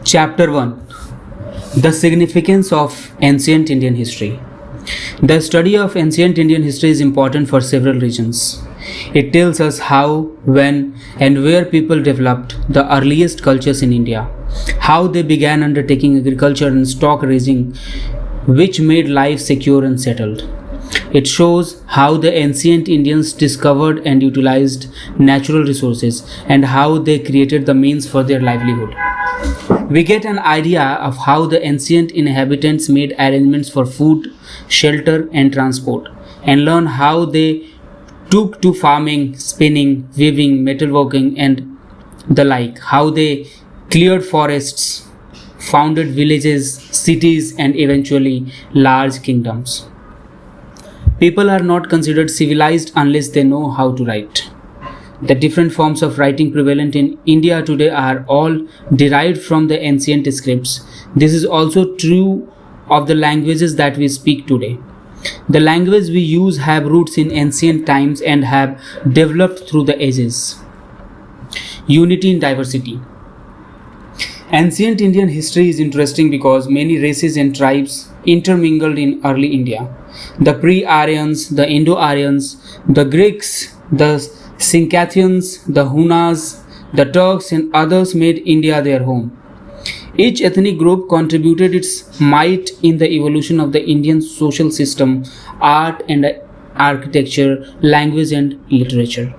Chapter 1. The Significance of Ancient Indian History. The study of ancient Indian history is important for several reasons. It tells us how, when, and where people developed the earliest cultures in India, how they began undertaking agriculture and stock raising, which made life secure and settled. It shows how the ancient Indians discovered and utilized natural resources and how they created the means for their livelihood. We get an idea of how the ancient inhabitants made arrangements for food, shelter, and transport, and learn how they took to farming, spinning, weaving, metalworking, and the like, how they cleared forests, founded villages, cities, and eventually large kingdoms. People are not considered civilized unless they know how to write. The different forms of writing prevalent in India today are all derived from the ancient scripts. This is also true of the languages that we speak today. The language we use have roots in ancient times and have developed through the ages. Unity in diversity. Ancient Indian history is interesting because many races and tribes intermingled in early India. The pre-Aryans, the Indo-Aryans, the Greeks, the Scythians, the Hunas, the Turks, and others made India their home. Each ethnic group contributed its might in the evolution of the Indian social system, art and architecture, language and literature.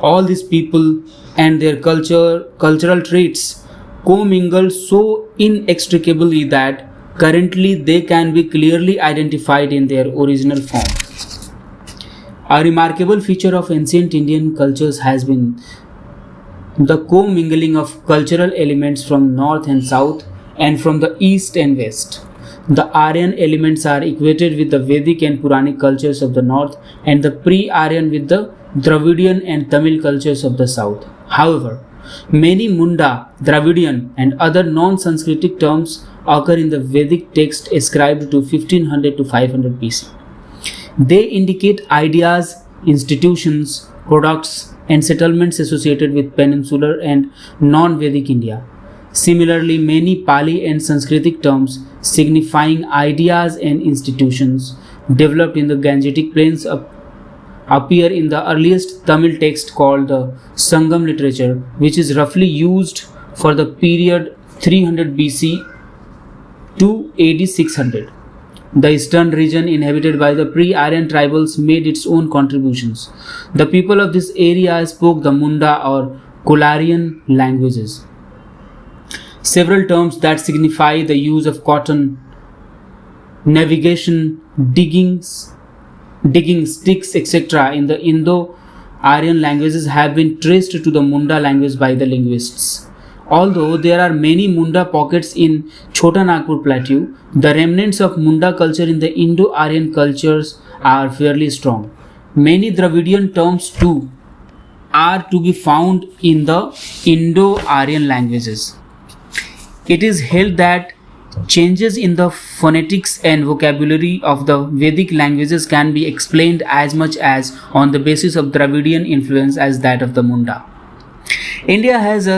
All these people and their cultural traits commingled so inextricably that currently they can be clearly identified in their original form. A remarkable feature of ancient Indian cultures has been the commingling of cultural elements from north and south and from the east and west. The Aryan elements are equated with the Vedic and Puranic cultures of the north and the pre-Aryan with the Dravidian and Tamil cultures of the south. However, many Munda, Dravidian, and other non-Sanskritic terms occur in the Vedic text ascribed to 1500 to 500 BC. They indicate ideas, institutions, products, and settlements associated with peninsular and non-Vedic India. Similarly, many Pali and Sanskritic terms signifying ideas and institutions developed in the Gangetic plains appear in the earliest Tamil text called the Sangam literature, which is roughly used for the period 300 BC to AD 600. The eastern region inhabited by the pre-Aryan tribals made its own contributions. The people of this area spoke the Munda or Kolarian languages. Several terms that signify the use of cotton, navigation, digging sticks, etc. in the Indo-Aryan languages have been traced to the Munda language by the linguists. Although there are many Munda pockets in Chota Nagpur Plateau, the remnants of Munda culture in the Indo-Aryan cultures are fairly strong. Many Dravidian terms too are to be found in the Indo-Aryan languages. It is held that changes in the phonetics and vocabulary of the Vedic languages can be explained as much as on the basis of Dravidian influence as that of the Munda. India has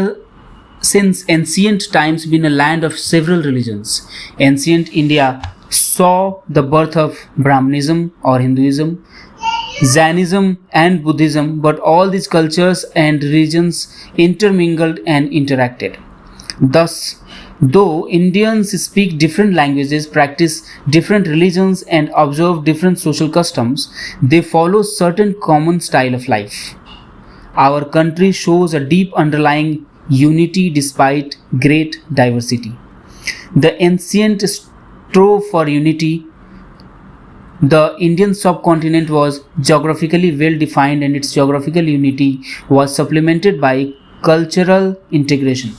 since ancient times been a land of several religions. Ancient India saw the birth of Brahmanism or Hinduism, Jainism and Buddhism, but all these cultures and religions intermingled and interacted. Thus, though Indians speak different languages, practice different religions, and observe different social customs, they follow certain common style of life. Our country shows a deep underlying unity despite great diversity. The ancient strove for unity. The Indian subcontinent was geographically well defined and its geographical unity was supplemented by cultural integration.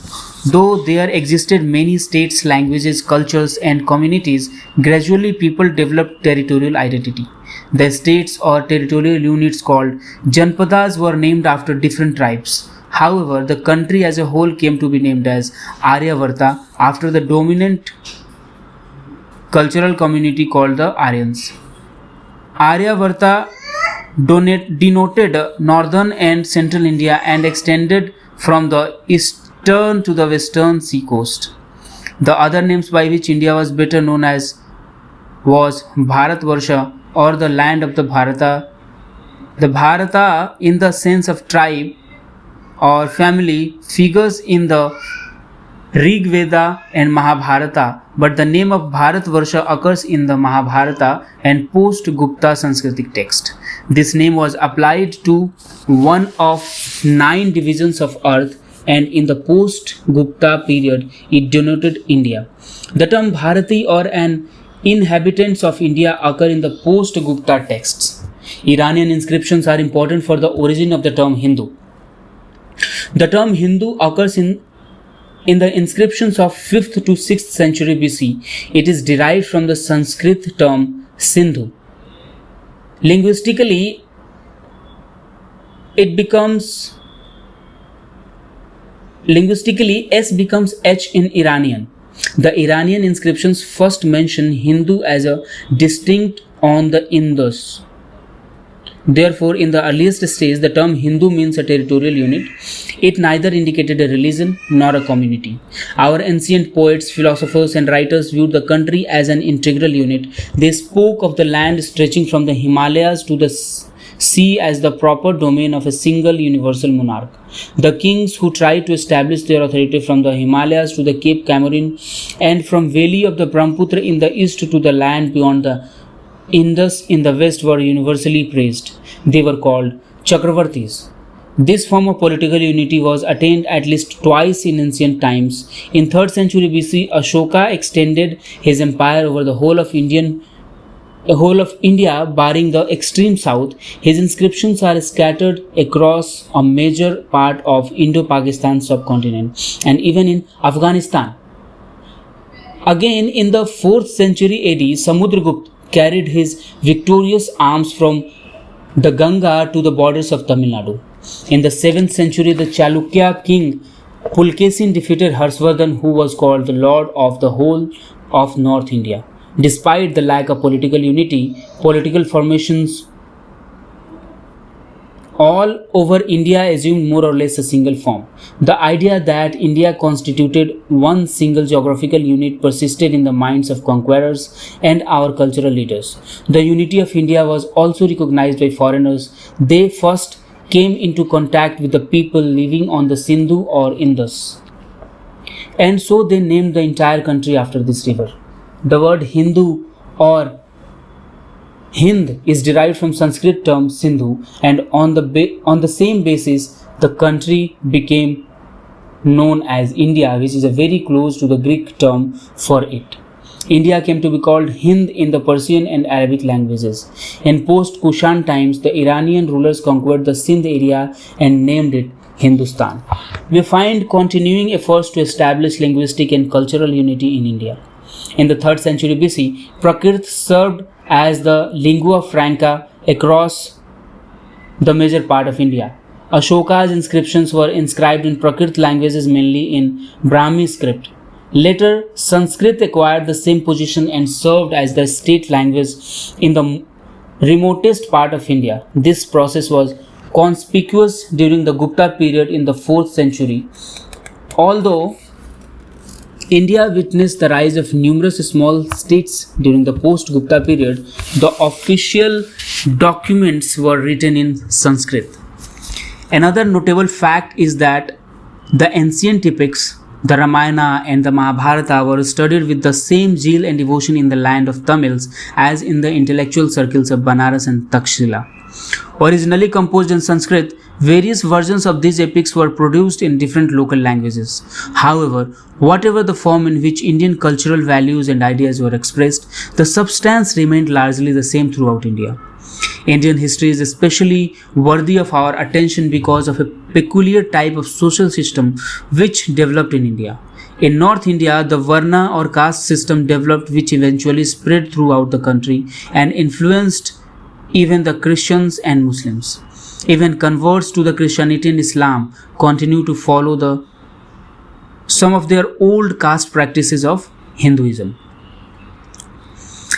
Though there existed many states, languages, cultures, and communities, gradually people developed territorial identity. The states or territorial units called Janpadas were named after different tribes. However, the country as a whole came to be named as Aryavarta after the dominant cultural community called the Aryans. Aryavarta denoted northern and central India and extended from the eastern to the western sea coast. The other names by which India was better known as was Bharatvarsha, or the land of the Bharata. The Bharata, in the sense of tribe or family, figures in the Rig Veda and Mahabharata, but the name of Bharatvarsha occurs in the Mahabharata and post-Gupta Sanskritic text. This name was applied to one of 9 divisions of earth, and in the post-Gupta period it denoted India. The term Bharati or an inhabitants of India occur in the post-Gupta texts. Iranian inscriptions are important for the origin of the term Hindu. The term Hindu occurs in the inscriptions of 5th to 6th century BC. It is derived from the Sanskrit term Sindhu. Linguistically, S becomes H in Iranian. The Iranian inscriptions first mention Hindu as a distinct on the Indus. Therefore, in the earliest stage, the term Hindu means a territorial unit. It neither indicated a religion nor a community. Our ancient poets, philosophers, and writers viewed the country as an integral unit. They spoke of the land stretching from the Himalayas to the sea as the proper domain of a single universal monarch. The kings who tried to establish their authority from the Himalayas to the Cape Camorin and from valley of the Brahmaputra in the east to the land beyond the Indus in the west were universally praised. They were called Chakravartis. This form of political unity was attained at least twice in ancient times. In 3rd century BC, Ashoka extended his empire over the whole of India, barring the extreme south. His inscriptions are scattered across a major part of Indo-Pakistan subcontinent and even in Afghanistan. Again, in the 4th century AD, Samudragupta carried his victorious arms from the Ganga to the borders of Tamil Nadu. In the 7th century, the Chalukya king Pulkesin defeated Harshvardhan, who was called the Lord of the whole of North India. Despite the lack of political unity, political formations all over India assumed more or less a single form. The idea that India constituted one single geographical unit persisted in the minds of conquerors and our cultural leaders. The unity of India was also recognized by foreigners. They first came into contact with the people living on the Sindhu or Indus, and so they named the entire country after this river. The word Hindu or Hind is derived from Sanskrit term Sindhu, and on the same basis the country became known as India, which is very close to the Greek term for it. India came to be called Hind in the Persian and Arabic languages. In post-Kushan times, the Iranian rulers conquered the Sindh area and named it Hindustan. We find continuing efforts to establish linguistic and cultural unity in India. In the 3rd century BC, Prakrit served as the lingua franca across the major part of India. Ashoka's inscriptions were inscribed in Prakrit languages, mainly in Brahmi script. Later, Sanskrit acquired the same position and served as the state language in the remotest part of India. This process was conspicuous during the Gupta period in the 4th century. Although India witnessed the rise of numerous small states during the post-Gupta period, the official documents were written in Sanskrit. Another notable fact is that the ancient epics, the Ramayana and the Mahabharata, were studied with the same zeal and devotion in the land of Tamils as in the intellectual circles of Banaras and Takshila. Originally composed in Sanskrit, various versions of these epics were produced in different local languages. However, whatever the form in which Indian cultural values and ideas were expressed, the substance remained largely the same throughout India. Indian history is especially worthy of our attention because of a peculiar type of social system which developed in India. In North India, the Varna or caste system developed, which eventually spread throughout the country and influenced even the Christians and Muslims. Even converts to the Christianity and Islam continue to follow some of their old caste practices of Hinduism.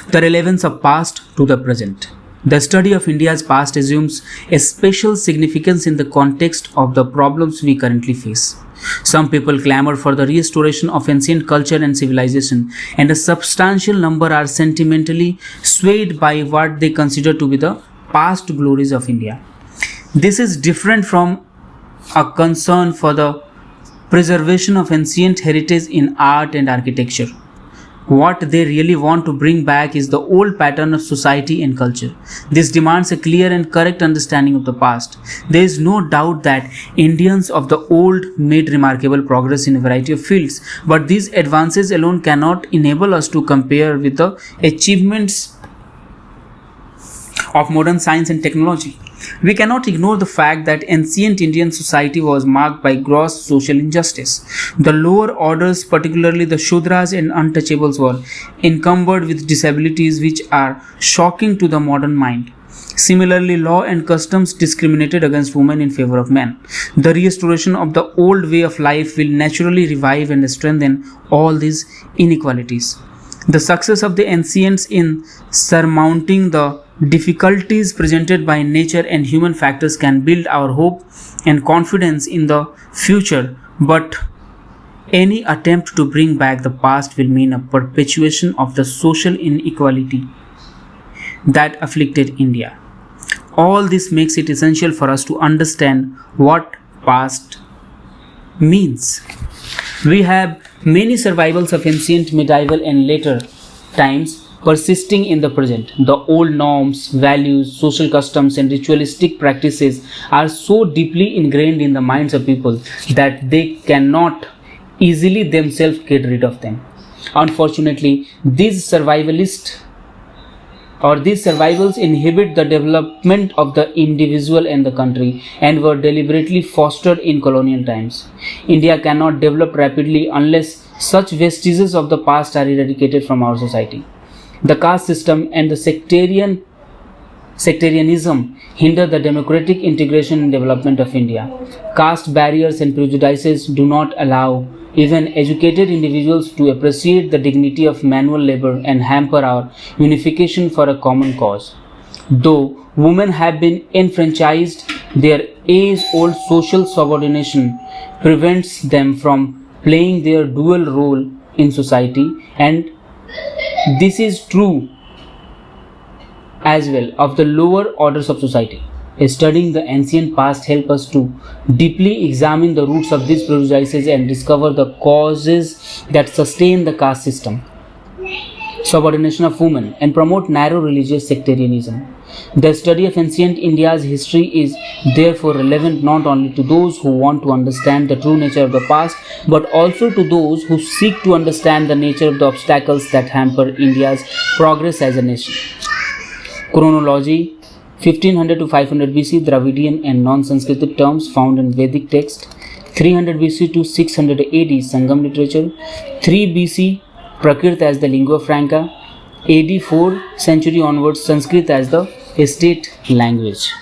The relevance of past to the present. The study of India's past assumes a special significance in the context of the problems we currently face. Some people clamor for the restoration of ancient culture and civilization, and a substantial number are sentimentally swayed by what they consider to be the past glories of India. This is different from a concern for the preservation of ancient heritage in art and architecture. What they really want to bring back is the old pattern of society and culture. This demands a clear and correct understanding of the past. There is no doubt that Indians of the old made remarkable progress in a variety of fields, but these advances alone cannot enable us to compare with the achievements of modern science and technology. We cannot ignore the fact that ancient Indian society was marked by gross social injustice. The lower orders, particularly the Shudras and untouchables, were encumbered with disabilities which are shocking to the modern mind. Similarly, law and customs discriminated against women in favor of men. The restoration of the old way of life will naturally revive and strengthen all these inequalities. The success of the ancients in surmounting the difficulties presented by nature and human factors can build our hope and confidence in the future, but any attempt to bring back the past will mean a perpetuation of the social inequality that afflicted India. All this makes it essential for us to understand what past means. We have many survivals of ancient, medieval, and later times persisting in the present. The old norms, values, social customs, and ritualistic practices are so deeply ingrained in the minds of people that they cannot easily themselves get rid of them. Unfortunately, these survivals inhibit the development of the individual and the country and were deliberately fostered in colonial times. India cannot develop rapidly unless such vestiges of the past are eradicated from our society. The caste system and the sectarianism hinder the democratic integration and development of India. Caste barriers and prejudices do not allow even educated individuals to appreciate the dignity of manual labor and hamper our unification for a common cause. Though women have been enfranchised, their age-old social subordination prevents them from playing their dual role in society, and this is true as well of the lower orders of society. Studying the ancient past helps us to deeply examine the roots of these prejudices and discover the causes that sustain the caste system, subordination of women, and promote narrow religious sectarianism. The study of ancient India's history is therefore relevant not only to those who want to understand the true nature of the past, but also to those who seek to understand the nature of the obstacles that hamper India's progress as a nation. Chronology: 1500 to 500 BC, Dravidian and non-Sanskritic terms found in Vedic text. 300 BC to 600 AD, Sangam literature. 3 BC, Prakrit as the lingua franca. AD 4th century onwards, Sanskrit as the state language.